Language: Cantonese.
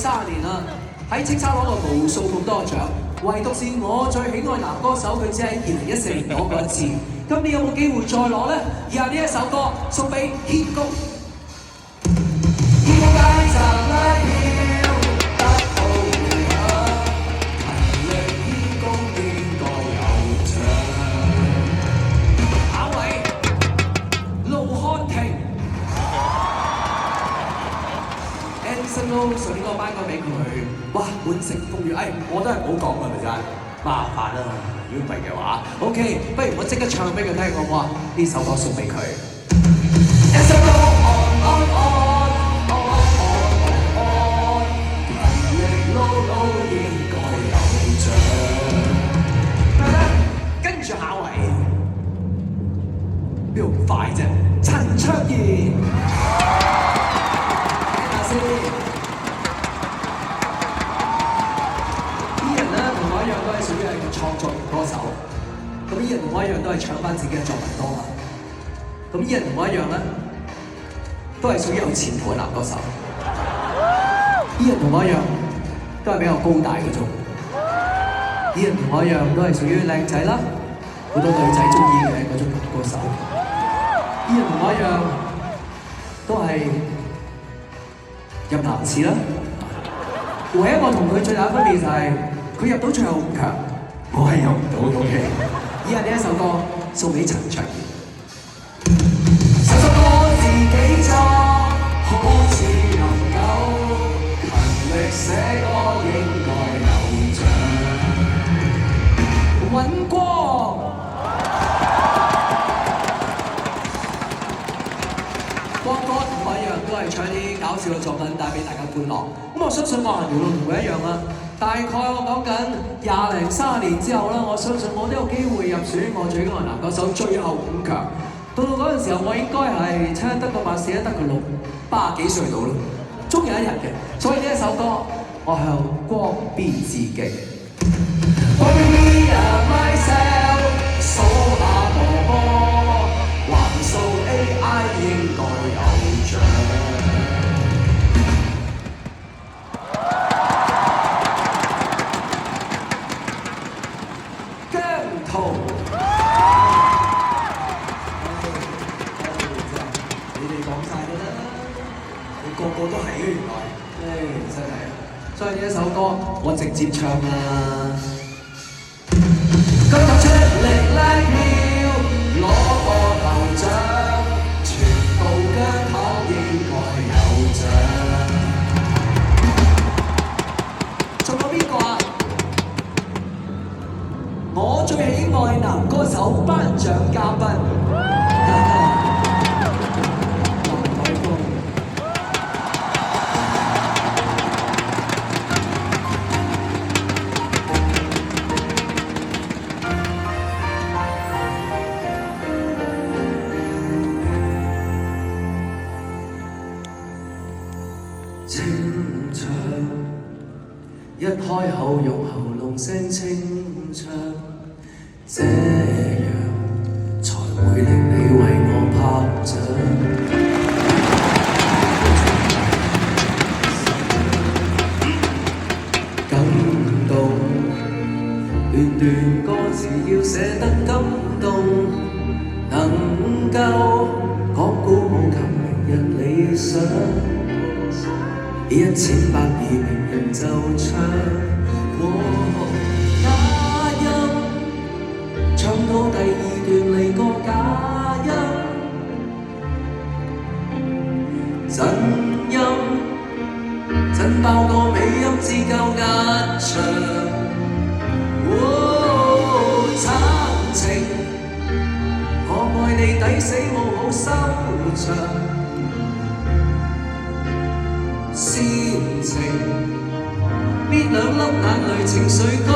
30年啦，喺叱咤攞過無數咁多獎，唯獨是我最喜愛男歌手，佢只喺2014年攞過一次。今年有冇機會再攞呢？以下呢一首歌送俾軒公。上年個頒獎俾佢，哇！滿城風雨，我都係唔好講㗎，咪真係麻煩啊！如果唔係嘅話 ，OK， 不如我即刻唱俾佢聽好唔好啊？呢首歌送俾佢。跟住下位，邊度咁快啫？陳卓賢。創作型歌手，咁依人同我一樣都係唱翻自己嘅作品多啦。咁依人同我一樣咧，都係屬於有前途嘅男歌手。依人同我一樣，都係比較高大嗰種。依人同我一樣，都係屬於靚仔啦，好多女仔中意嘅嗰種歌手。依人同我一樣，都係入男廁啦。唯一我同佢最大嘅分別就係，佢入到最後5強。我係入唔到 ，OK。以下呢一首歌送俾陳卓賢。首首歌自己作，好似能夠勤力寫歌應該有獎。尹光，光哥同我一樣都係唱啲搞笑嘅作品帶俾大家歡樂。咁我相信我行條路同佢一樣啦。大概我講緊20零30年之後啦，我相信我都有機會入選我最喜愛男歌手最後5強。到嗰陣時候，我應該係7得個8，4得個6， 80幾歲到啦，終有一日嘅。所以呢一首歌，我向光 B 致敬。數下波波，橫掃 AI 應該有獎。個個都係嘅原來，真係，所以呢一首歌我直接唱啦。今集出力拉票，攞個頭獎，全部姜糖應該有獎。仲有邊個啊？我最喜愛男歌手頒獎嘉賓。清唱，一開口用喉嚨聲清唱，這樣才會令你為我拍掌。感動，段段歌詞要寫得感動，能夠講鼓舞及明日理想。1800名人就唱，假音唱到第2段嚟個假音，真音真爆個尾音至夠壓場。慘情，我愛你抵死冇好收場。煽情，搣2粒眼淚情緒高